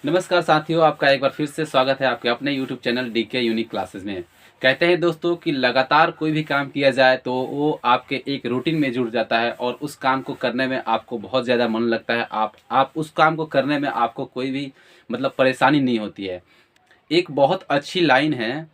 नमस्कार साथियों, आपका एक बार फिर से स्वागत है आपके अपने YouTube channel DK unique classes में। कहते हैं दोस्तों कि लगातार कोई भी काम किया जाए तो वो आपके एक रूटीन में जुड़ जाता है और उस काम को करने में आपको बहुत ज़्यादा मन लगता है। आप उस काम को करने में आपको कोई भी परेशानी नहीं होती है। एक बहुत अच्छी लाइन है,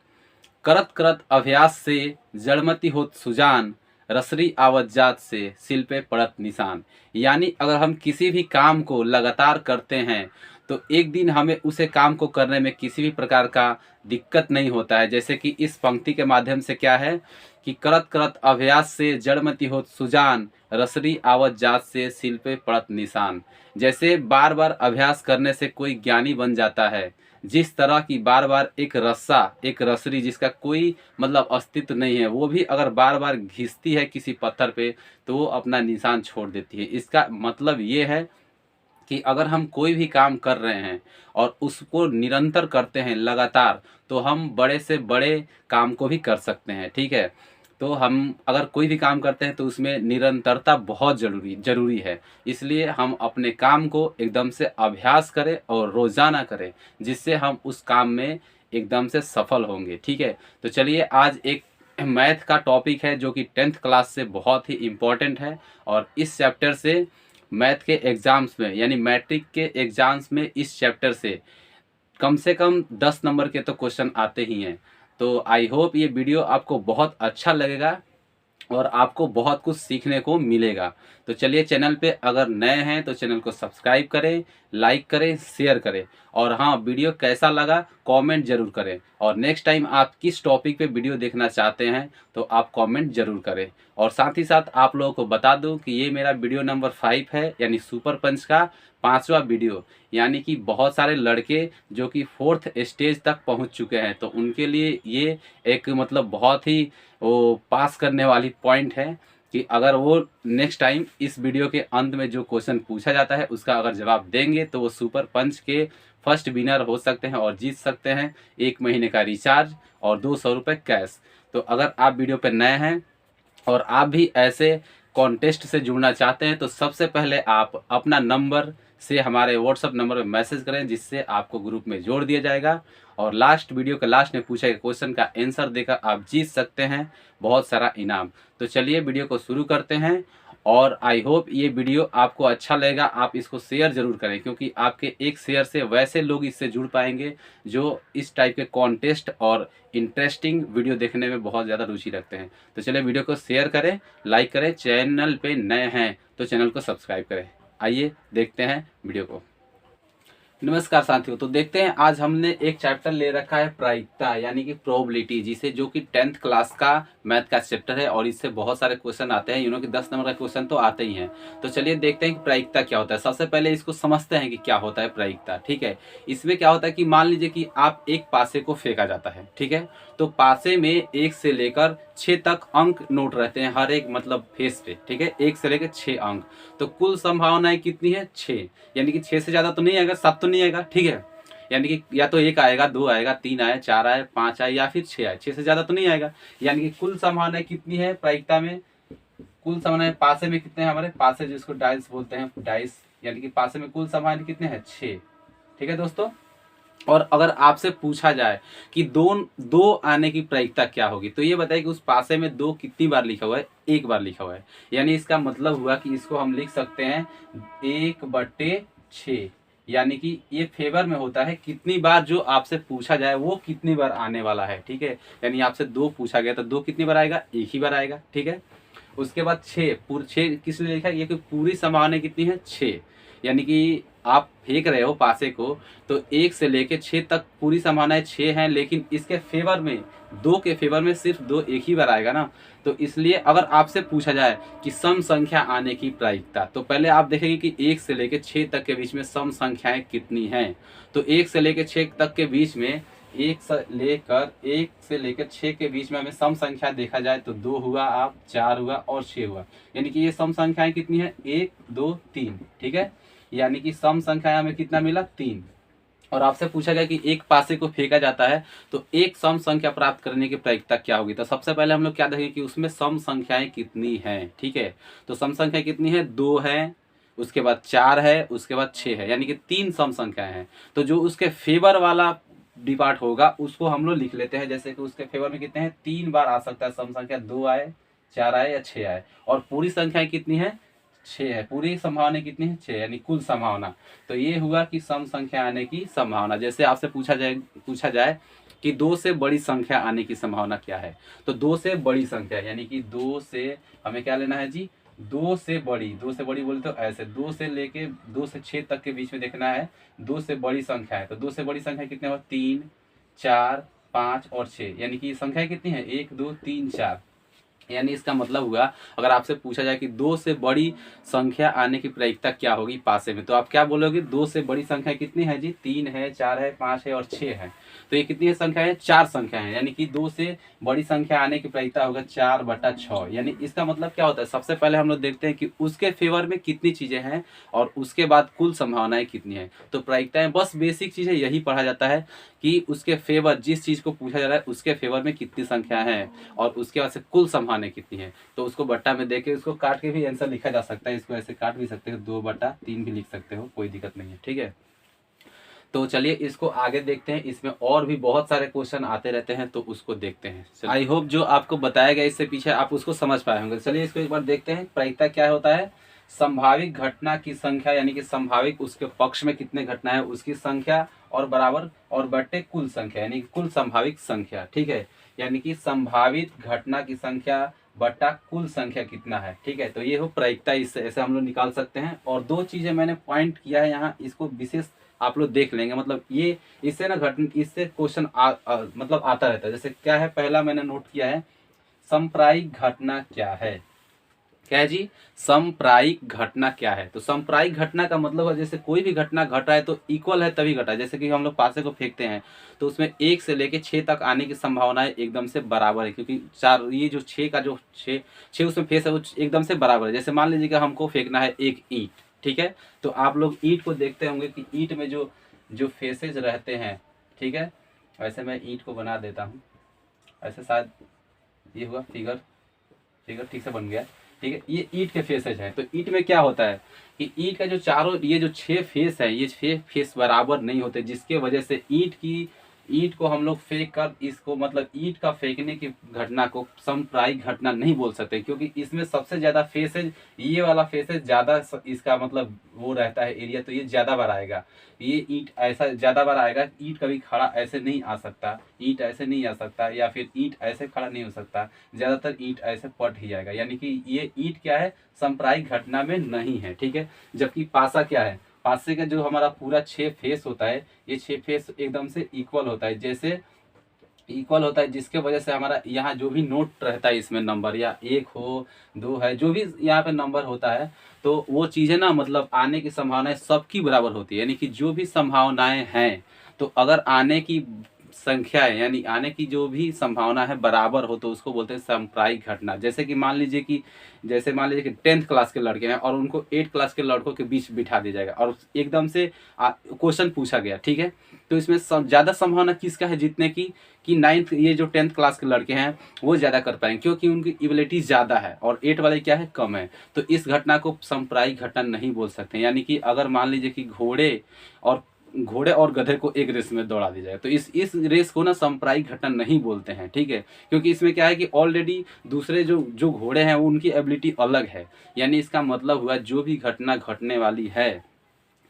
करत करत अभ्यास से जड़मति होत सुजान, रसरी आवत जात से सिल पे पड़त निशान। यानी अगर हम किसी भी काम को लगातार करते हैं तो एक दिन हमें उसे काम को करने में किसी भी प्रकार का दिक्कत नहीं होता है। जैसे कि इस पंक्ति के माध्यम से क्या है कि करत करत अभ्यास से जड़मति होत सुजान, रसरी आवत जात से सिल पे पड़त निशान। जैसे बार बार अभ्यास करने से कोई ज्ञानी बन जाता है, जिस तरह की बार बार एक रस्सा, एक रसरी जिसका कोई अस्तित्व नहीं है, वो भी अगर बार बार घिसती है किसी पत्थर पे तो वो अपना निशान छोड़ देती है। इसका मतलब ये है कि अगर हम कोई भी काम कर रहे हैं और उसको निरंतर करते हैं लगातार, तो हम बड़े से बड़े काम को भी कर सकते हैं। ठीक है, तो हम अगर कोई भी काम करते हैं तो उसमें निरंतरता बहुत ज़रूरी है। इसलिए हम अपने काम को एकदम से अभ्यास करें और रोज़ाना करें, जिससे हम उस काम में एकदम से सफल होंगे। ठीक है, तो चलिए आज एक मैथ का टॉपिक है जो कि 10th क्लास से बहुत ही इम्पोर्टेंट है और इस चैप्टर से मैथ के एग्ज़ाम्स में यानी मैट्रिक के एग्ज़ाम्स में इस चैप्टर से कम 10 नंबर के तो क्वेश्चन आते ही हैं। तो आई होप ये वीडियो आपको बहुत अच्छा लगेगा और आपको बहुत कुछ सीखने को मिलेगा। तो चलिए, चैनल पे अगर नए हैं तो चैनल को सब्सक्राइब करें, लाइक करें, शेयर करें और हाँ, वीडियो कैसा लगा कमेंट ज़रूर करें। और नेक्स्ट टाइम आप किस टॉपिक पे वीडियो देखना चाहते हैं तो आप कमेंट ज़रूर करें। और साथ ही साथ आप लोगों को बता दूं कि ये मेरा वीडियो नंबर 5 है, यानी सुपर पंच का 5वां वीडियो। यानी कि बहुत सारे लड़के जो कि 4th स्टेज तक पहुंच चुके हैं, तो उनके लिए ये एक बहुत ही वो पास करने वाली पॉइंट है कि अगर वो नेक्स्ट टाइम इस वीडियो के अंत में जो क्वेश्चन पूछा जाता है उसका अगर जवाब देंगे तो वो सुपर पंच के फर्स्ट विनर हो सकते हैं और जीत सकते हैं 1 महीने का रिचार्ज और 200 रुपये कैश। तो अगर आप वीडियो पर नए हैं और आप भी ऐसे कॉन्टेस्ट से जुड़ना चाहते हैं तो सबसे पहले आप अपना नंबर से हमारे व्हाट्सअप नंबर पर मैसेज करें, जिससे आपको ग्रुप में जोड़ दिया जाएगा और लास्ट वीडियो के लास्ट में पूछे गए क्वेश्चन का आंसर देकर आप जीत सकते हैं बहुत सारा इनाम। तो चलिए वीडियो को शुरू करते हैं और आई होप ये वीडियो आपको अच्छा लगेगा। आप इसको शेयर ज़रूर करें क्योंकि आपके एक शेयर से वैसे लोग इससे जुड़ पाएंगे जो इस टाइप के कॉन्टेस्ट और इंटरेस्टिंग वीडियो देखने में बहुत ज़्यादा रुचि रखते हैं। तो चलिए वीडियो को शेयर करें, लाइक करें, चैनल पे नए हैं तो चैनल को सब्सक्राइब करें। आइए देखते हैं वीडियो को। नमस्कार साथियों, तो देखते हैं आज हमने एक चैप्टर ले रखा है प्रायिकता यानी कि प्रोबेबिलिटी, जिसे जो कि 10th क्लास का मैथ का चैप्टर है और इससे बहुत सारे क्वेश्चन आते हैं। कि 10 नंबर का क्वेश्चन तो आते ही हैं। तो चलिए देखते हैं कि प्रायिकता क्या होता है। सबसे पहले इसको समझते हैं कि क्या होता है प्रायिकता। ठीक है, इसमें क्या होता है कि मान लीजिए कि आप एक पासे को फेंका जाता है। ठीक है, तो पासे में 1 से लेकर 6 तक अंक नोट रहते हैं हर एक फेस पे। ठीक है, 1 से लेकर 6 अंक। तो कुल संभावनाएं कितनी है? 6। यानी कि 6 से ज्यादा तो नहीं आएगा, 7 तो नहीं आएगा। ठीक है, यानी कि या तो 1 आएगा, 2 आएगा, 3 आए, 4 आए, 5 आए या फिर 6 आए। 6 से ज्यादा तो नहीं आएगा। यानी कि कुल संभावनाएं कितनी है प्रायिकता में? कुल संभावनाएं पासे में कितने हैं हमारे पासे, जिसको डाइस बोलते हैं, डाइस। यानी कि पासे में कुल संभावनाएं कितने हैं? 6। ठीक है दोस्तों, और अगर आपसे पूछा जाए कि दो आने की प्रायिकता क्या होगी, तो ये बताइए कि उस पासे में 2 कितनी बार लिखा हुआ है? 1 बार लिखा हुआ है। यानी इसका मतलब हुआ कि इसको हम लिख सकते हैं 1/6। यानी कि ये फेवर में होता है कितनी बार जो आपसे पूछा जाए वो कितनी बार आने वाला है। ठीक है, यानी आपसे 2 पूछा गया तो 2 कितनी बार आएगा? 1 ही बार आएगा। ठीक है, उसके बाद 6 किस लिए लिखा है? ये कि पूरी संभावना कितनी है? 6। यानी कि आप फेंक रहे हो पासे को तो 1 से लेके 6 तक पूरी संभावनाएं 6 हैं, लेकिन इसके फेवर में 2 के फेवर में सिर्फ 2 एक ही बार आएगा ना। तो इसलिए अगर आपसे पूछा जाए कि सम संख्या आने की प्रायिकता, तो पहले आप देखेंगे कि 1 से लेके 6 तक के बीच में सम संख्याएं कितनी हैं। तो 1 से लेके 6 तक के बीच में 1 से लेकर 6 के बीच में हमें सम संख्या देखा जाए तो 2 हुआ, आप 4 हुआ और 6 हुआ। यानी कि ये सम संख्याएं कितनी है? 1, 2, 3। ठीक है, यानी कि सम संख्या हमें कितना मिला? 3। और आपसे पूछा गया कि एक पासे को फेंका जाता है तो एक सम संख्या प्राप्त करने की प्रायिकता क्या होगी। तो सबसे पहले हम लोग क्या देखेंगे कि उसमें सम संख्याएं कितनी हैं। ठीक है, तो सम संख्या कितनी है? 2 है, उसके बाद 4 है, उसके बाद 6 है, यानी कि 3 सम संख्याएं हैं। तो जो उसके फेवर वाला डिपार्ट होगा उसको हम लोग लिख लेते हैं। जैसे कि उसके फेवर में कितने हैं, 3 बार आ सकता है सम संख्या, 2 आए, 4 आए या 6 आए। और पूरी संख्याएं कितनी है, 6 है। पूरी संभावना कितनी है, 6, यानी कुल संभावना। तो ये हुआ कि सम संख्या आने की संभावना। जैसे आपसे पूछा जाए कि 2 से बड़ी संख्या आने की संभावना क्या है, तो 2 से बड़ी संख्या यानी कि 2 से हमें क्या लेना है जी, 2 से बड़ी। 2 से बड़ी बोले तो ऐसे 2 से लेके 2 से 6 तक के बीच में देखना है। 2 से बड़ी संख्या है तो 2 से बड़ी संख्या कितने हो, 3, 4, 5 और 6, यानी कि संख्या कितनी है, 1, 2, 3, 4। यानी इसका मतलब हुआ, अगर आपसे पूछा जाए कि 2 से बड़ी संख्या आने की प्रायिकता क्या होगी पासे में, तो आप क्या बोलोगे, 2 से बड़ी संख्या कितनी है जी, 3 है, 4 है, 5 है और 6 है। तो ये कितनी है संख्या है, 4 संख्या है। यानी कि 2 से बड़ी संख्या आने की प्रायिकता होगा 4/6। यानी इसका मतलब क्या होता है, सबसे पहले हम लोग देखते हैं कि उसके फेवर में कितनी चीजें हैं और उसके बाद कुल संभावनाएं कितनी है। तो प्रायिकताएं बस बेसिक चीज है, यही पढ़ा जाता है कि उसके फेवर, जिस चीज को पूछा जा रहा है उसके फेवर में कितनी संख्या है और उसके बाद से कुल संभावनाएं कितनी है। तो उसको बट्टा में देके उसको काट के भी आंसर लिखा जा सकता है। इसको ऐसे काट भी सकते हो, 2/3 भी लिख सकते हो, कोई दिक्कत नहीं है, ठीक है। तो चलिए इसको आगे देखते हैं। इसमें और भी बहुत सारे क्वेश्चन आते रहते हैं तो उसको देखते हैं। आई होप जो आपको बताया गया इससे पीछे आप उसको समझ पाए होंगे। चलिए इसको एक बार देखते हैं। प्रायिकता क्या होता है, संभावित घटना की संख्या, यानी कि संभावित उसके पक्ष में कितने घटना है उसकी संख्या और बराबर और बट्टे कुल संख्या, यानी कि कुल संभावित संख्या, ठीक है। यानी कि संभावित घटना की संख्या बट्टा कुल संख्या कितना है, ठीक है। तो ये हो प्रायिकता, इससे ऐसे हम लोग निकाल सकते हैं। और दो चीजें मैंने पॉइंट किया है यहाँ, इसको विशेष आप लोग देख लेंगे। मतलब ये इससे ना इससे क्वेश्चन मतलब आता रहता है। जैसे क्या है, पहला मैंने नोट किया है, समप्रायिक घटना क्या है। क्या है जी, समप्रायिक घटना क्या है। तो समप्रायिक घटना का मतलब है जैसे कोई भी घटना घट रहा है तो इक्वल है तभी घटा है। जैसे कि हम लोग पासे को फेंकते हैं तो उसमें 1 से लेके 6 तक आने की संभावना एकदम से बराबर है, क्योंकि चार ये जो 6 का जो 6 उसमें फेस है वो एकदम से बराबर है। जैसे मान लीजिए कि हमको फेंकना है एक ईंट, ठीक है। तो आप लोग ईंट को देखते होंगे कि ईंट में जो जो फेसेज रहते हैं, ठीक है। वैसे मैं ईंट को बना देता हूँ, ऐसे शायद ये हुआ फिगर, फिगर ठीक से बन गया, ठीक है। ये ईंट के फेसेज हैं। तो ईंट में क्या होता है कि ईंट का जो चारों ये जो 6 फेस है, ये 6 फेस बराबर नहीं होते, जिसके वजह से ईंट को हम लोग फेंक कर इसको, मतलब ईंट का फेंकने की घटना को समप्रायिक घटना नहीं बोल सकते, क्योंकि इसमें सबसे ज्यादा फेसेज, ये वाला फेसेज ज्यादा इसका मतलब वो रहता है एरिया, तो ये ज्यादा बार आएगा। ये ईंट ऐसा ज्यादा बार आएगा। ईंट कभी खड़ा ऐसे नहीं आ सकता, ईंट ऐसे नहीं आ सकता, या फिर ईंट ऐसे खड़ा नहीं हो सकता। ज्यादातर ईंट ऐसे पट ही जाएगा, यानी कि ये ईंट क्या है, सांप्रायिक घटना में नहीं है, ठीक है। जबकि पासा क्या है, पासे का जो हमारा पूरा 6 फेस होता है, ये 6 फेस एकदम से इक्वल होता है, जैसे इक्वल होता है, जिसके वजह से हमारा यहाँ जो भी नोट रहता है इसमें नंबर, या 1 हो 2 है, जो भी यहाँ पे नंबर होता है, तो वो चीज़ें ना मतलब आने की संभावनाएं सबकी बराबर होती है। यानी कि जो भी संभावनाएं हैं, तो अगर आने की संख्या है, यानी आने की जो भी संभावना है बराबर हो, तो उसको बोलते हैं सांप्रायिक घटना। जैसे मान लीजिए कि 10th क्लास के लड़के हैं और उनको 8th क्लास के लड़कों के बीच बिठा दिया जाएगा और एकदम से क्वेश्चन पूछा गया, ठीक है। तो इसमें ज़्यादा संभावना किसका है जीतने की, कि 9th, ये जो 10th क्लास के लड़के हैं वो ज़्यादा कर पाएंगे, क्योंकि उनकी एबिलिटी ज़्यादा है और 8 वाले क्या है, कम है। तो इस घटना को सांप्रायिक घटना नहीं बोल सकते। यानी कि अगर मान लीजिए कि घोड़े और गधे को एक रेस में दौड़ा दिया जाए, तो इस रेस को ना सांप्रायिक घटना नहीं बोलते हैं, ठीक है। क्योंकि इसमें क्या है कि ऑलरेडी दूसरे जो जो घोड़े हैं उनकी एबिलिटी अलग है। यानी इसका मतलब हुआ जो भी घटना घटने वाली है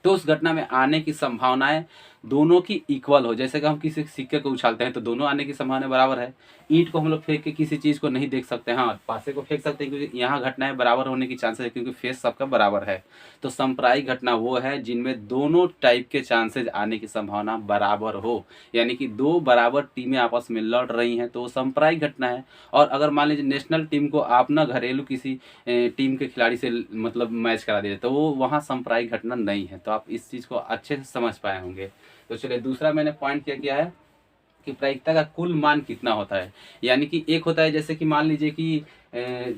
तो उस घटना में आने की संभावनाएं दोनों की इक्वल हो। जैसे कि हम किसी सिक्के को उछालते हैं तो दोनों आने की संभावना बराबर है। ईंट को हम लोग फेंक के किसी चीज को नहीं देख सकते, हाँ पासे को फेंक सकते हैं, क्योंकि यहाँ घटनाएं बराबर होने की चांसेस है, क्योंकि फेस सबका बराबर है। तो सांप्रायिक घटना वो है जिनमें दोनों टाइप के चांसेस आने की संभावना बराबर हो, यानी कि दो बराबर टीमें आपस में लड़ रही हैं, तो वो सांप्रायिक घटना है। और अगर मान लीजिए नेशनल टीम को आप ना घरेलू किसी टीम के खिलाड़ी से मतलब मैच करा दिए, तो वो वहाँ सांप्रायिक घटना नहीं है। तो आप इस चीज़ को अच्छे से समझ पाए होंगे। तो चलिए दूसरा मैंने पॉइंट क्या किया है कि प्रायिकता का कुल मान कितना होता है। यानी कि एक होता है, जैसे कि मान लीजिए कि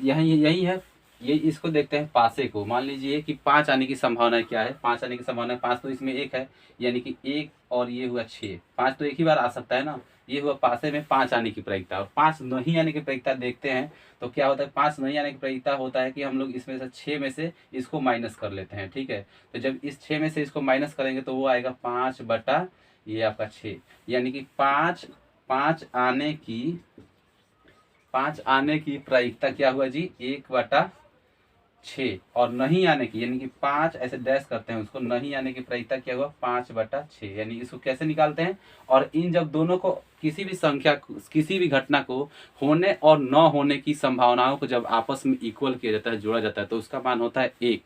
यही यही है, ये इसको देखते हैं पासे को। मान लीजिए कि 5 आने की संभावना क्या है, 5 आने की संभावना है, 5 तो इसमें 1 है, यानी कि 1 और ये हुआ 6, 5 तो एक ही बार आ सकता है ना। ये हुआ पासे में 5 आने की प्रायिकता। और 5 नहीं आने की प्रायिकता देखते हैं तो क्या होता है, 5 नहीं आने की प्रायिकता होता है कि हम लोग इसमें से 6 में से इसको माइनस कर लेते हैं, ठीक है। तो जब इस 6 में से इसको माइनस करेंगे तो वो आएगा 5 बटा ये आपका 6, यानी कि 5 5 आने की 5 आने की प्रायिकता क्या हुआ जी, 1/6। और नहीं आने की यानी कि 5 ऐसे डैश करते हैं उसको, नहीं आने की प्रायिकता क्या हुआ, 5/6। यानी इसको कैसे निकालते हैं, और इन जब दोनों को किसी भी संख्या किसी भी घटना को होने और न होने की संभावनाओं को जब आपस में इक्वल किया जाता है, जोड़ा जाता है, तो उसका मान होता है 1।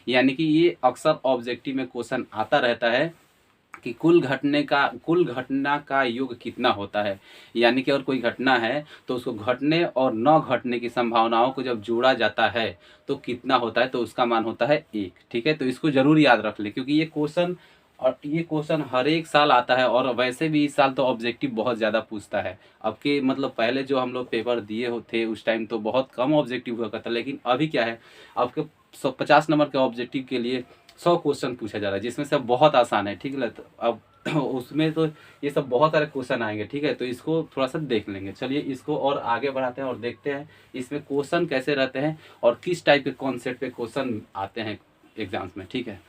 यानी कि ये अक्सर ऑब्जेक्टिव में क्वेश्चन आता रहता है कि कुल घटना का योग कितना होता है। यानी कि अगर कोई घटना है तो उसको घटने और न घटने की संभावनाओं को जब जोड़ा जाता है तो कितना होता है, तो उसका मान होता है 1, ठीक है। तो इसको जरूर याद रख ले, क्योंकि ये क्वेश्चन हर एक साल आता है, और वैसे भी इस साल तो ऑब्जेक्टिव बहुत ज़्यादा पूछता है। अब के मतलब पहले जो हम लोग पेपर दिए होते उस टाइम तो बहुत कम ऑब्जेक्टिव हुआ करता, लेकिन अभी क्या है, अब के 50 नंबर के ऑब्जेक्टिव के लिए 100 क्वेश्चन पूछा जा रहा है, जिसमें से बहुत आसान है, ठीक है। तो अब उसमें तो ये सब बहुत सारे क्वेश्चन आएंगे, ठीक है। तो इसको थोड़ा सा देख लेंगे। चलिए इसको और आगे बढ़ाते हैं और देखते हैं इसमें क्वेश्चन कैसे रहते हैं और किस टाइप के कॉन्सेप्ट पे क्वेश्चन आते हैं एग्जाम्स में, ठीक है।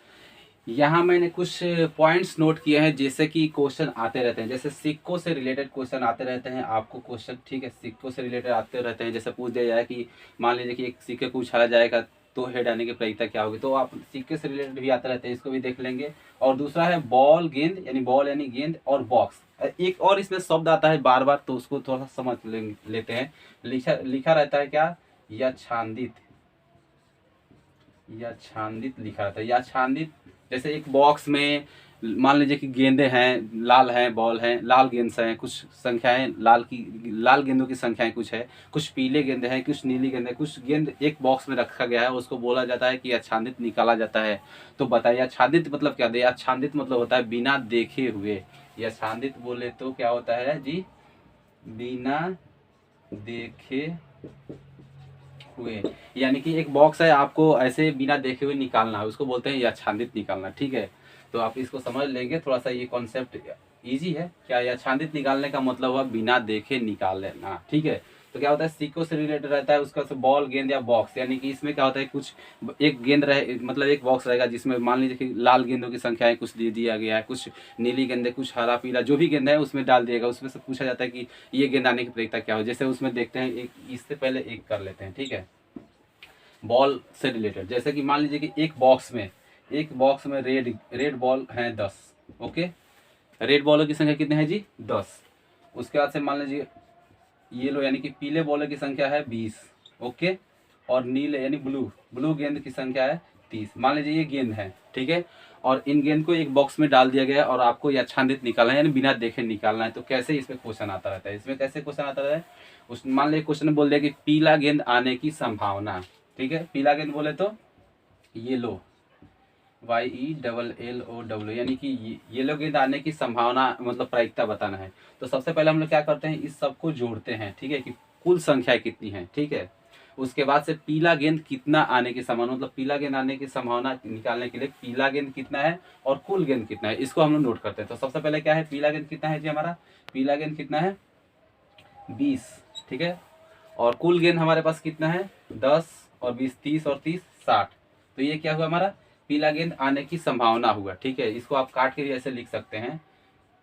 यहाँ मैंने कुछ पॉइंट्स नोट किए हैं, जैसे कि क्वेश्चन आते रहते हैं, जैसे सिक्कों से रिलेटेड क्वेश्चन आते रहते हैं आपको क्वेश्चन, ठीक है। सिक्कों से रिलेटेड आते रहते हैं, जैसे पूछ दिया जाए कि मान लीजिए कि एक सिक्के को उछाला जाएगा तो हेड आने की प्रायिकता क्या होगी, तो आप सिक्के से रिलेटेड भी आते रहते हैं, इसको भी देख लेंगे। और दूसरा है बॉल गेंद, यानी बॉल यानी गेंद और बॉक्स। एक और इसमें शब्द आता है बार बार, तो उसको थोड़ा सा समझ लेते हैं। लिखा लिखा रहता है क्या, याच्छादित, याच्छादित लिखा रहता है, याच्छादित। जैसे एक बॉक्स में मान लीजिए कि गेंदे हैं, लाल हैं, बॉल हैं, लाल गेंद हैं, कुछ संख्याएं लाल गेंदों की संख्याएं कुछ है, कुछ पीले गेंदे हैं, कुछ नीली गेंद है, कुछ गेंद एक बॉक्स में रखा गया है, उसको बोला जाता है कि आच्छादित निकाला जाता है। तो बताइए आच्छादित मतलब क्या है, आच्छादित मतलब होता है बिना देखे हुए। आच्छादित बोले तो क्या होता है जी, बिना देखे हुए। यानी कि एक बॉक्स है, आपको ऐसे बिना देखे हुए निकालना है, उसको बोलते हैं याच्छादित निकालना, ठीक है। तो आप इसको समझ लेंगे, थोड़ा सा ये कॉन्सेप्ट इजी है। क्या याच्छादित निकालने का मतलब हुआ बिना देखे निकाल लेना, ठीक है। तो क्या होता है, सिक्कों से रिलेटेड रहता है उसका, बॉल गेंद या बॉक्स। यानी कि इसमें क्या होता है, कुछ एक गेंद रहे, मतलब एक बॉक्स रहेगा जिसमें मान लीजिए कि लाल गेंदों की संख्याएं कुछ दे दिया गया है, कुछ नीली गेंद, कुछ हरा पीला, जो भी गेंद है उसमें डाल दिएगा। उसमें से पूछा जाता है कि ये गेंद आने की प्रायिकता क्या हो। जैसे उसमें देखते हैं, एक इससे पहले एक कर लेते हैं, ठीक है। बॉल से रिलेटेड, जैसे कि मान लीजिए कि एक बॉक्स में रेड बॉल हैं 10, ओके। रेड बॉलों की संख्या कितने हैं जी, 10। उसके बाद से मान लीजिए येलो यानी कि पीले बॉलों की संख्या है 20, ओके। और नीले यानी ब्लू गेंद की संख्या है 30। मान लीजिए ये गेंद है, ठीक है। और इन गेंद को एक बॉक्स में डाल दिया गया है और आपको याच्छादित निकालना है, यानी बिना देखे निकालना है। तो कैसे इसमें क्वेश्चन आता रहता है, इसमें कैसे क्वेश्चन आता रहता है, उस मान लीजिए क्वेश्चन बोल दिया कि पीला गेंद आने की संभावना, ठीक है। पीला गेंद बोले तो येलो, YELLO, यानी कि येलो गेंद आने की संभावना मतलब प्रायिकता बताना है। तो सबसे पहले हम लोग क्या करते हैं, इस सबको जोड़ते हैं, ठीक है, कि कुल संख्या कितनी है, ठीक है। उसके बाद से पीला गेंद कितना आने की संभावना, मतलब पीला गेंद आने की संभावना निकालने के लिए पीला गेंद कितना है और कुल गेंद कितना है, इसको हम लोग नोट करते हैं। तो सबसे पहले क्या है, पीला गेंद कितना है जी हमारा, पीला गेंद कितना है 20, ठीक है। और कुल गेंद हमारे पास कितना है 10 और 20, 30 और 30 60। तो ये क्या हुआ हमारा, पीला गेंद आने की संभावना हुआ, ठीक है। इसको आप काट के भी ऐसे लिख सकते हैं,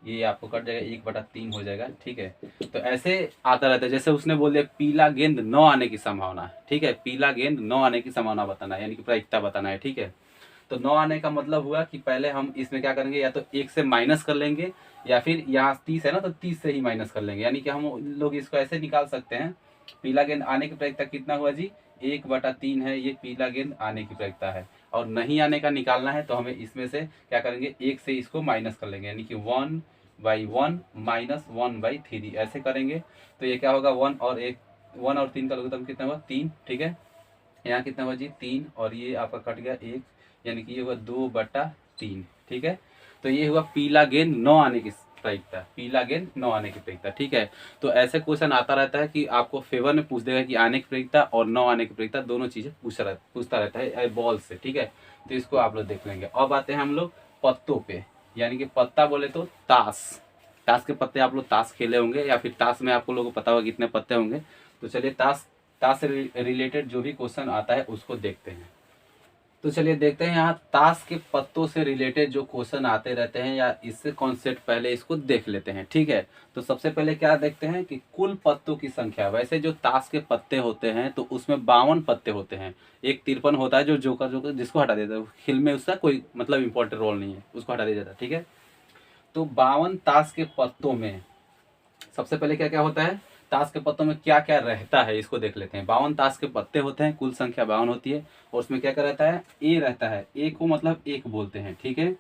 ये आपको कट जाएगा, 1/3 हो जाएगा, ठीक है। तो ऐसे आता रहता है। जैसे उसने बोल दिया पीला गेंद 9 आने की संभावना, ठीक है। पीला गेंद 9 आने की संभावना बताना है, यानी कि प्रायिकता बताना है, ठीक है। तो 9 आने का मतलब हुआ कि पहले हम इसमें क्या करेंगे, या तो 1 से माइनस कर लेंगे, या फिर यहाँ 30 है ना, तो 30 से ही माइनस कर लेंगे। यानी कि हम लोग इसको ऐसे निकाल सकते हैं, पीला गेंद आने की प्रायिकता कितना हुआ जी, 1/3 है, ये पीला गेंद आने की प्रायिकता है। और नहीं आने का निकालना है तो हमें इसमें से क्या करेंगे, 1 से इसको माइनस कर लेंगे, यानी कि 1/1 माइनस 1/3 ऐसे करेंगे। तो ये क्या होगा, 1 और 3 का लघुत्तम कितना हुआ 3, ठीक है। यहाँ कितना हुआ जी 3, और ये आपका कट गया 1, यानी कि ये हुआ 2/3, ठीक है। तो ये हुआ पीला गेंद 9 आने की प्रायिकता, पीला गेंद 9 आने की प्रायिकता, ठीक है। तो ऐसे क्वेश्चन आता रहता है कि आपको फेवर में पूछ देगा कि आने की प्रायिकता और 9 आने की प्रायिकता दोनों चीजें पूछता रहता है बॉल से, ठीक है। तो इसको आप लोग देख लेंगे। अब आते हैं हम लोग पत्तों पे, यानी कि पत्ता बोले तो ताश, ताश के पत्ते आप लोग ताश खेले होंगे या फिर ताश में आपको लोगों को पता होगा कितने पत्ते होंगे। तो चलिए ताश से रिलेटेड जो भी क्वेश्चन आता है उसको देखते हैं। तो चलिए देखते हैं यहाँ ताश के पत्तों से रिलेटेड जो क्वेश्चन आते रहते हैं या इससे कॉन्सेप्ट पहले इसको देख लेते हैं, ठीक है। तो सबसे पहले क्या देखते हैं कि कुल पत्तों की संख्या। वैसे जो ताश के पत्ते होते हैं तो उसमें 52 पत्ते होते हैं, एक 53 होता है जो जोकर जिसको हटा देता है, खेल में उसका कोई मतलब इंपॉर्टेंट रोल नहीं है, उसको हटा दिया जाता है, ठीक है। तो 52 ताश के पत्तों में सबसे पहले क्या क्या होता है, ताश के पत्तों में क्या क्या रहता है इसको देख लेते हैं। 52 ताश के पत्ते होते हैं, कुल संख्या 52 होती है और उसमें क्या क्या रहता है, ए रहता है। ए को मतलब एक बोलते हैं, ठीक है।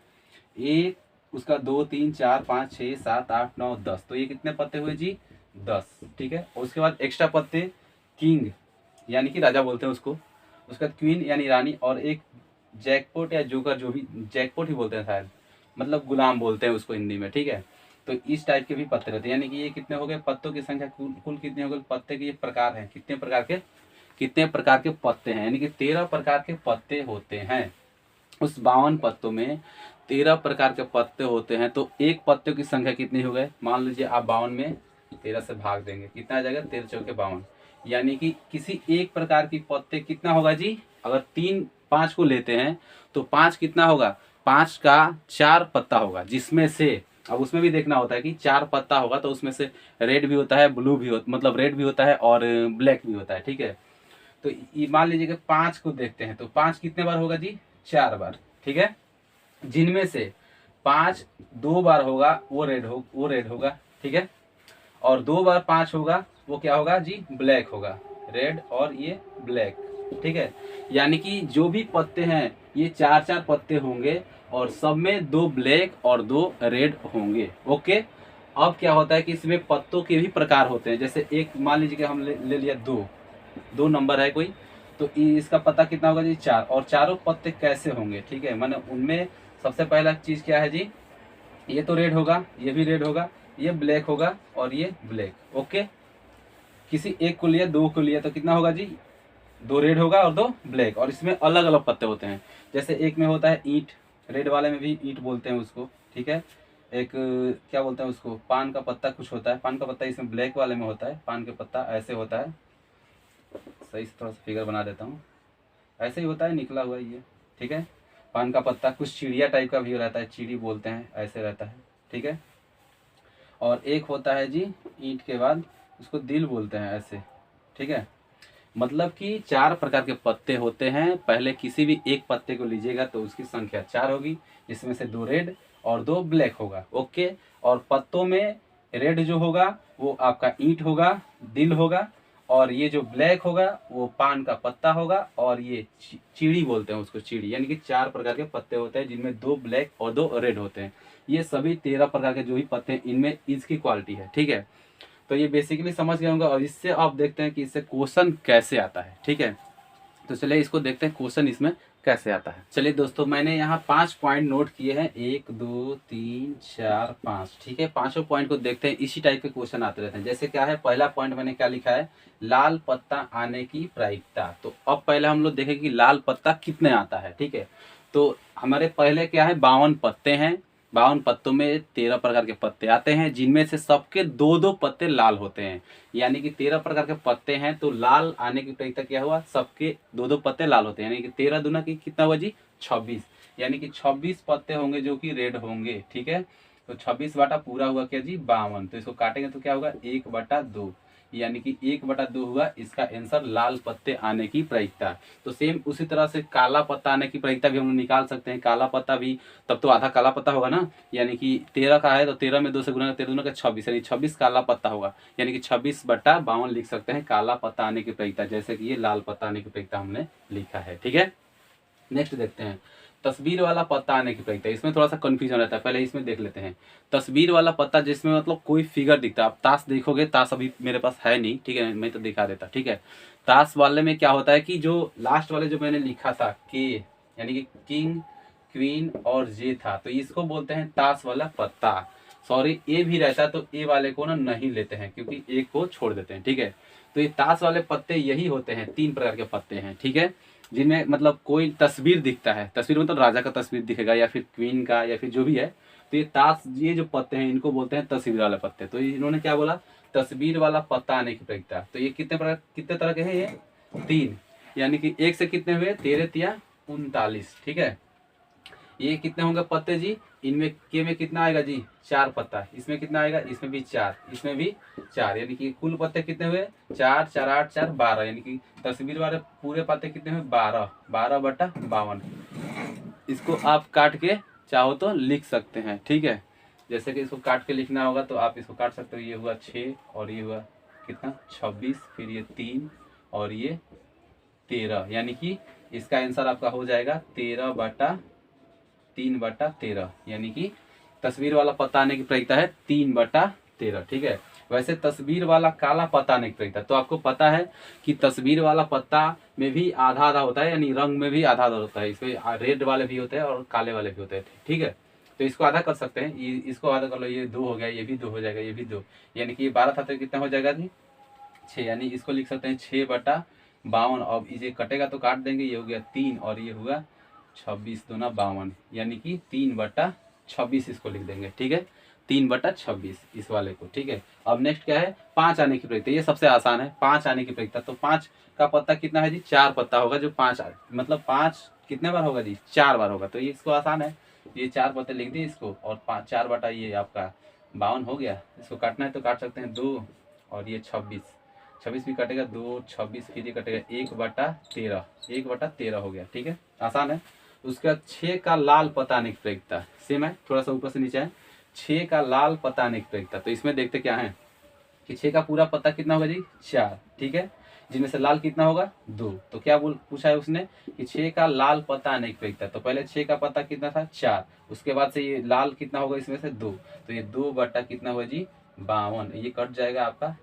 ए उसका 2 3 4 5 6 7 8 9 10, तो ये कितने पत्ते हुए जी, 10, ठीक है। और उसके बाद एक्स्ट्रा पत्ते, किंग यानी कि राजा बोलते हैं उसको, उसके बाद क्वीन यानी रानी, और एक जैकपॉट या जोकर, जो भी जैकपॉट ही बोलते हैं शायद, मतलब गुलाम बोलते हैं उसको हिंदी में, ठीक है। तो इस टाइप के भी पत्ते रहते हैं, यानी कि ये कितने हो गए पत्तों की संख्या, कुल कितने हो गए पत्ते के ये प्रकार हैं, कितने प्रकार के पत्ते हैं, यानी कि 13 प्रकार के पत्ते होते हैं। उस 52 पत्तों में 13 प्रकार के पत्ते होते हैं। तो एक पत्ते की संख्या कितनी हो गए, मान लीजिए आप 52 में 13 से भाग देंगे, कितना आ जाएगा, 13 चौके 52, यानी कि किसी एक प्रकार की पत्ते कितना होगा जी, अगर 5 को लेते हैं तो 5 कितना होगा, 5 का 4 पत्ता होगा, जिसमें से अब उसमें भी देखना होता है कि 4 पत्ता होगा तो उसमें से रेड भी होता है, ब्लू भी मतलब रेड भी होता है और ब्लैक भी होता है, ठीक है। तो मान लीजिए कि 5 को देखते हैं तो 5 कितने बार होगा जी, 4 बार, ठीक है। जिनमें से 5 2 बार होगा वो रेड होगा, ठीक है। और 2 बार 5 होगा वो क्या होगा जी, ब्लैक होगा, रेड और ये ब्लैक, ठीक है। यानी कि जो भी पत्ते हैं ये 4 पत्ते होंगे और सब में 2 ब्लैक और 2 रेड होंगे, ओके। अब क्या होता है कि इसमें पत्तों के भी प्रकार होते हैं, जैसे एक मान लीजिए कि हम ले लिया 2 नंबर है कोई, तो इसका पत्ता कितना होगा जी, 4, और चारों पत्ते कैसे होंगे, ठीक है। माने उनमें सबसे पहला चीज क्या है जी, ये तो रेड होगा, ये भी रेड होगा, ये ब्लैक होगा और ये ब्लैक, ओके। किसी एक को लिया, 2 को लिया तो कितना होगा जी, 2 रेड होगा और 2 ब्लैक, और इसमें अलग अलग पत्ते होते हैं। जैसे एक में होता है ईंट, रेड वाले में भी ईंट बोलते हैं उसको, ठीक है। एक क्या बोलते हैं उसको, पान का पत्ता कुछ होता है, पान का पत्ता इसमें ब्लैक वाले में होता है, पान का पत्ता ऐसे होता है, सही से थोड़ा सा फिगर बना देता हूँ, ऐसे ही होता है निकला हुआ ये, ठीक है। पान का पत्ता कुछ चिड़िया टाइप का भी रहता है, चिड़ी बोलते हैं, ऐसे रहता है, ठीक है। और एक होता है जी ईंट के बाद उसको दिल बोलते हैं, ऐसे, ठीक है। मतलब कि 4 प्रकार के पत्ते होते हैं। पहले किसी भी एक पत्ते को लीजिएगा तो उसकी संख्या 4 होगी, जिसमें से 2 रेड और 2 ब्लैक होगा, ओके। और पत्तों में रेड जो होगा वो आपका ईंट होगा, दिल होगा, और ये जो ब्लैक होगा वो पान का पत्ता होगा, और ये चीड़ी बोलते हैं उसको, चीड़ी, यानी कि 4 प्रकार के पत्ते होते हैं जिनमें 2 ब्लैक और 2 रेड होते हैं। ये सभी 13 प्रकार के जो भी पत्ते हैं इनमें इसकी क्वालिटी है, ठीक है। तो ये बेसिकली समझ गए होंगे, और इससे आप देखते हैं कि इससे क्वेश्चन कैसे आता है, ठीक है। तो चलिए इसको देखते हैं क्वेश्चन इसमें कैसे आता है। चलिए दोस्तों मैंने यहाँ 5 पॉइंट नोट किए हैं, 1 2 3 4 5, ठीक है। पांचों पॉइंट को देखते हैं, इसी टाइप के क्वेश्चन आते रहते हैं। जैसे क्या है, पहला पॉइंट मैंने क्या लिखा है, लाल पत्ता आने की प्रायिकता। तो अब पहले हम लोग देखें कि लाल पत्ता कितने आता है, ठीक है। तो हमारे पहले क्या है, 52 पत्ते हैं, 52 पत्तों में 13 प्रकार के पत्ते आते हैं, जिनमें से सबके 2-2 पत्ते लाल होते हैं। यानी कि 13 प्रकार के पत्ते हैं तो लाल आने की प्रायिकता क्या हुआ, सबके 2-2 पत्ते लाल होते हैं, यानी कि 13 दूना की कितना हुआ जी, 26, यानी कि 26 पत्ते होंगे जो कि रेड होंगे, ठीक है। तो 26 बटा पूरा हुआ क्या जी, 52, तो इसको काटेंगे तो क्या होगा, 1/2, यानी कि 1/2 हुआ इसका आंसर, लाल पत्ते आने की प्रायिकता। तो सेम उसी तरह से काला पत्ता आने की प्रायिकता भी हम लोग निकाल सकते हैं। काला पत्ता भी तब तो आधा काला पत्ता होगा ना, यानी कि 13 का है तो 13 में 2 से गुना, 13 का 26, यानी 26 काला पत्ता होगा, यानी कि 26/52 लिख सकते हैं काला पत्ता आने की प्रायिकता, जैसे कि ये लाल पत्ता आने की प्रायिकता हमने लिखा है, ठीक है। नेक्स्ट देखते हैं तस्वीर वाला पत्ता आने की प्रायिकता। इसमें थोड़ा सा कंफ्यूजन रहता है, पहले इसमें देख लेते हैं। तस्वीर वाला पत्ता जिसमें मतलब कोई फिगर दिखता है, आप ताश देखोगे, ताश अभी मेरे पास है नहीं, ठीक है, मैं तो दिखा देता, ठीक है। ताश वाले में क्या होता है कि जो लास्ट वाले जो मैंने लिखा था के, यानी कि किंग क्वीन और जे था, तो इसको बोलते हैं ताश वाला पत्ता। सॉरी ए भी रहता है तो ए वाले को ना नहीं लेते हैं, क्योंकि एक को छोड़ देते हैं, ठीक है। तो ये ताश वाले पत्ते यही होते हैं, 3 प्रकार के पत्ते हैं, ठीक है, जिनमें मतलब कोई तस्वीर दिखता है, तस्वीर मतलब राजा का तस्वीर दिखेगा या फिर क्वीन का या फिर जो भी है, तो ये ताश, ये जो पत्ते हैं इनको बोलते हैं तस्वीर वाले पत्ते। तो इन्होंने क्या बोला, तस्वीर वाला पत्ता आने की प्रयोगता। तो ये कितने तरह के हैं, ये 3, यानी कि 1 से कितने हुए, 13 तिया 39, ठीक है। ये कितने होंगे पत्ते जी, इनमें के में कितना आएगा जी, 4 पत्ता, इसमें कितना आएगा, इसमें भी 4, इसमें भी 4, यानी कि कुल पत्ते कितने हुए, 4 4 8 4 12, यानी कि तस्वीर वाले पूरे पत्ते कितने हुए, 12, 12/52। इसको आप काट के चाहो तो लिख सकते हैं, ठीक है। जैसे कि इसको काट के लिखना होगा तो आप इसको काट सकते हो। ये हुआ 6 और ये हुआ कितना 26, फिर ये 3 और ये 13, यानी कि इसका आंसर आपका हो जाएगा 13/13, यानी कि तस्वीर वाला पत्ता आने की प्रयोगता है 3/13, ठीक है। वैसे तस्वीर वाला काला पत्ता आने की प्रयोगता, तो आपको पता है कि तस्वीर वाला पत्ता में भी आधा आधा होता है, यानी रंग में भी आधा आधा होता है। इसमें रेड वाले भी होते हैं और काले वाले भी होते हैं, ठीक है। तो इसको आधा कर सकते हैं, इसको आधा कर लो, ये 2 हो गया, ये भी 2 हो जाएगा, ये भी 2, यानी कि ये 12 था तो कितना हो जाएगा जी 6, यानी इसको लिख सकते हैं 6/52। अब इसे कटेगा तो काट देंगे, ये हो गया 3 और ये हुआ 26 दूना 52, यानी कि 3/26 इसको लिख देंगे, ठीक है, 3/26 इस वाले को, ठीक है। अब नेक्स्ट क्या है, 5 आने की प्रयोगता, ये सबसे आसान है 5 आने की प्रयोगता। तो 5 का पत्ता कितना है जी, 4 पत्ता होगा, जो 5 मतलब 5 कितने बार होगा जी, 4 बार होगा। तो ये इसको आसान है, ये 4 पत्ते लिख दिए इसको, और 4 बटा ये आपका 52 हो गया। इसको काटना है तो काट सकते हैं 2 और ये 26 भी कटेगा, 2 26, फिर ये कटेगा 1/13, 1/13 हो गया, ठीक है, आसान है। उसके बाद 6 का लाल पत्ता आने की प्रयोगता सेम है, थोड़ा सा ऊपर से नीचे है। 6 का लाल पत्ता आने की प्रयोगता, तो इसमें देखते क्या है कि 6 का पूरा पत्ता कितना होगा जी 4, ठीक है, जिनमें से लाल कितना होगा 2। तो क्या पूछा है उसने कि 6 का लाल पत्ता आने की प्रयोगता। तो पहले 6 का पत्ता कितना था 4, उसके बाद से ये लाल कितना होगा इसमें से 2, तो ये 2 बटा कितना हुआ जी 52, ये कट जाएगा आपका,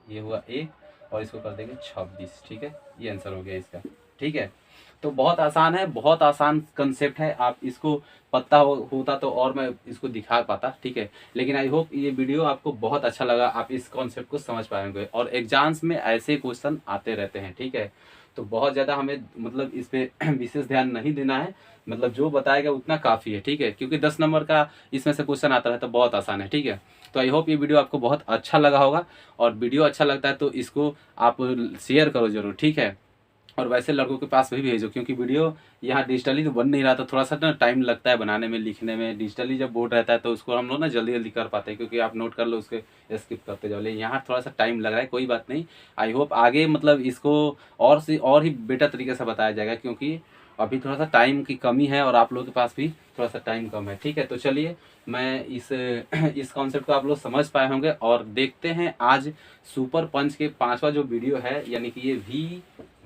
ये हुआ 1 और इसको कर देंगे 26, ठीक है, ये आंसर हो गया इसका, ठीक है। तो बहुत आसान है, बहुत आसान कंसेप्ट है। आप इसको पता होता तो और मैं इसको दिखा पाता, ठीक है, लेकिन आई होप ये वीडियो आपको बहुत अच्छा लगा, आप इस कॉन्सेप्ट को समझ पाएंगे। और एग्जाम्स में ऐसे क्वेश्चन आते रहते हैं, ठीक है, तो बहुत ज़्यादा हमें मतलब इस पर विशेष ध्यान नहीं देना है, मतलब जो बताएगा उतना काफ़ी है, ठीक है, क्योंकि 10 नंबर का इसमें से क्वेश्चन आता है तो बहुत आसान है, ठीक है। तो आई होप ये वीडियो आपको बहुत अच्छा लगा होगा, और वीडियो अच्छा लगता है तो इसको आप शेयर करो जरूर, ठीक है, और वैसे लड़कों के पास भी भेजो, क्योंकि वीडियो यहाँ डिजिटली तो बन नहीं रहा, तो थोड़ा सा ना टाइम लगता है बनाने में, लिखने में। डिजिटली जब बोर्ड रहता है तो उसको हम लोग ना जल्दी जल्दी कर पाते हैं, क्योंकि आप नोट कर लो उसके स्किप करते जाओ, लेकिन यहाँ थोड़ा सा टाइम लग रहा है, कोई बात नहीं। आई होप आगे मतलब इसको और ही बेटर तरीके से बताया जाएगा, क्योंकि अभी थोड़ा सा टाइम की कमी है और आप लोगों के पास भी थोड़ा सा टाइम कम है, ठीक है। तो चलिए मैं इस कॉन्सेप्ट को आप लोग समझ पाए होंगे, और देखते हैं आज सुपर पंच के 5वां जो वीडियो है, यानी कि ये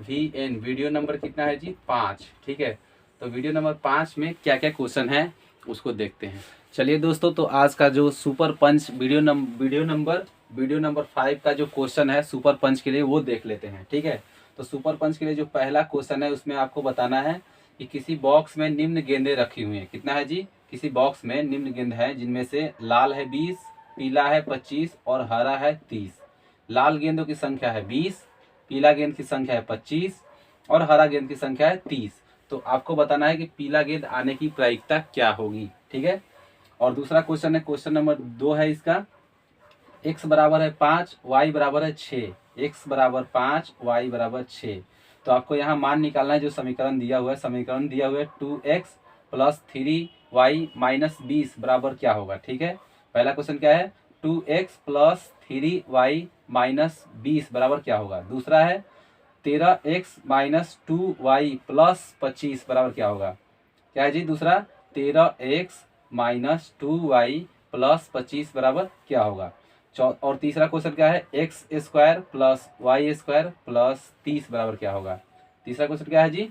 VN वीडियो नंबर कितना है जी 5, ठीक है। तो वीडियो नंबर 5 में क्या क्या क्वेश्चन है उसको देखते हैं। चलिए दोस्तों, तो आज का जो सुपर पंच वीडियो नंबर 5 का जो क्वेश्चन है सुपर पंच के लिए, वो देख लेते हैं, ठीक है। तो सुपर पंच के लिए जो पहला क्वेश्चन है उसमें आपको बताना है कि किसी बॉक्स में निम्न गेंदें रखी हुई हैं। कितना है जी, किसी बॉक्स में निम्न गेंद है जिनमें से लाल है 20, पीला है 25 और हरा है 30। लाल गेंदों की संख्या है 20, पीला गेंद की संख्या है 25 और हरा गेंद की संख्या है 30। तो आपको बताना है कि पीला गेंद आने की प्रायिकता क्या होगी, ठीक है। और दूसरा क्वेश्चन है, क्वेश्चन नंबर 2 है इसका, x बराबर है 5, y बराबर है 6, x बराबर 5, y बराबर 6। तो आपको यहाँ मान निकालना है, जो समीकरण दिया हुआ है, समीकरण दिया हुआ है 2x प्लस 3y माइनस 20 बराबर क्या होगा, ठीक है। पहला क्वेश्चन क्या है, 2x प्लस 3y माइनस 20 बराबर क्या होगा। दूसरा है 13x माइनस 2y प्लस 25 बराबर क्या होगा। क्या है जी दूसरा, 13x माइनस 2y प्लस 25 बराबर क्या होगा। और तीसरा क्वेश्चन क्या है, x square plus y square plus 30 बराबर क्या होगा। तीसरा क्वेश्चन क्या है जी,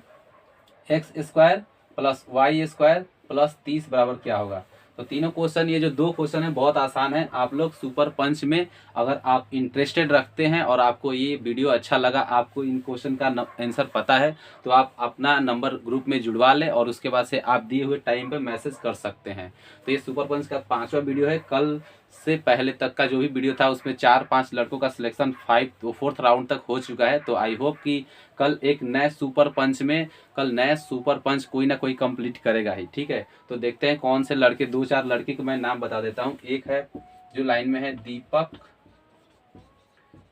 x square plus y square plus 30 बराबर क्या होगा। तो तीनों क्वेश्चन, ये जो 2 क्वेश्चन है बहुत आसान है। आप लोग सुपर पंच में अगर आप इंटरेस्टेड रखते हैं और आपको ये वीडियो अच्छा लगा, आपको इन क्वेश्चन का आंसर पता है, तो आप अपना नंबर ग्रुप में जुड़वा लें और उसके बाद से आप दिए हुए टाइम पे मैसेज कर सकते हैं। तो ये सुपर पंच का 5वां वीडियो है। कल से पहले तक का जो भी वीडियो था उसमें 4-5 लड़कों का सिलेक्शन 4th राउंड तक हो चुका है। तो आई होप कि कल एक नए सुपर पंच में, कल नए सुपर पंच कोई ना कोई कंप्लीट करेगा ही, ठीक है। तो देखते हैं कौन से लड़के, 2-4 लड़के को मैं नाम बता देता हूँ। एक है जो लाइन में है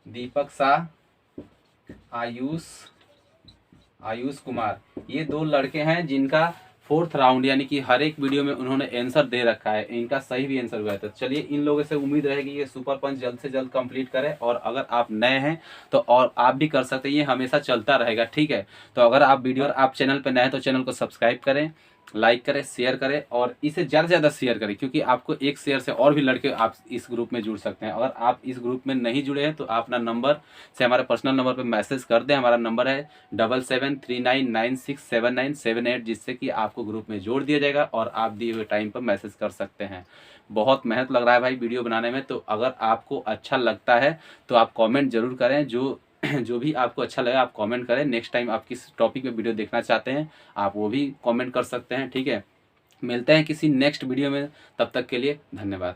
दीपक शाह, आयुष कुमार, ये 2 लड़के हैं जिनका 4th राउंड यानी कि हर एक वीडियो में उन्होंने आंसर दे रखा है, इनका सही भी आंसर हुआ है। तो चलिए इन लोगों से उम्मीद रहेगी ये सुपर पंच जल्द से जल्द कंप्लीट करें। और अगर आप नए हैं तो और आप भी कर सकते हैं, ये हमेशा चलता रहेगा, ठीक है। तो अगर आप चैनल पर नए हैं तो चैनल को सब्सक्राइब करें, लाइक करें, शेयर करें और इसे ज़्यादा से ज़्यादा शेयर करें, क्योंकि आपको एक शेयर से और भी लड़के आप इस ग्रुप में जुड़ सकते हैं। अगर आप इस ग्रुप में नहीं जुड़े हैं तो आप अपना नंबर से हमारे पर्सनल नंबर पर मैसेज कर दें। हमारा नंबर है 7739967978, जिससे कि आपको ग्रुप में जोड़ दिया जाएगा और आप दिए हुए टाइम पर मैसेज कर सकते हैं। बहुत मेहनत लग रहा है भाई वीडियो बनाने में, तो अगर आपको अच्छा लगता है तो आप कॉमेंट जरूर करें। जो भी आपको अच्छा लगा आप कमेंट करें। नेक्स्ट टाइम आप किस टॉपिक पे वीडियो देखना चाहते हैं आप वो भी कमेंट कर सकते हैं, ठीक है। मिलते हैं किसी नेक्स्ट वीडियो में, तब तक के लिए धन्यवाद।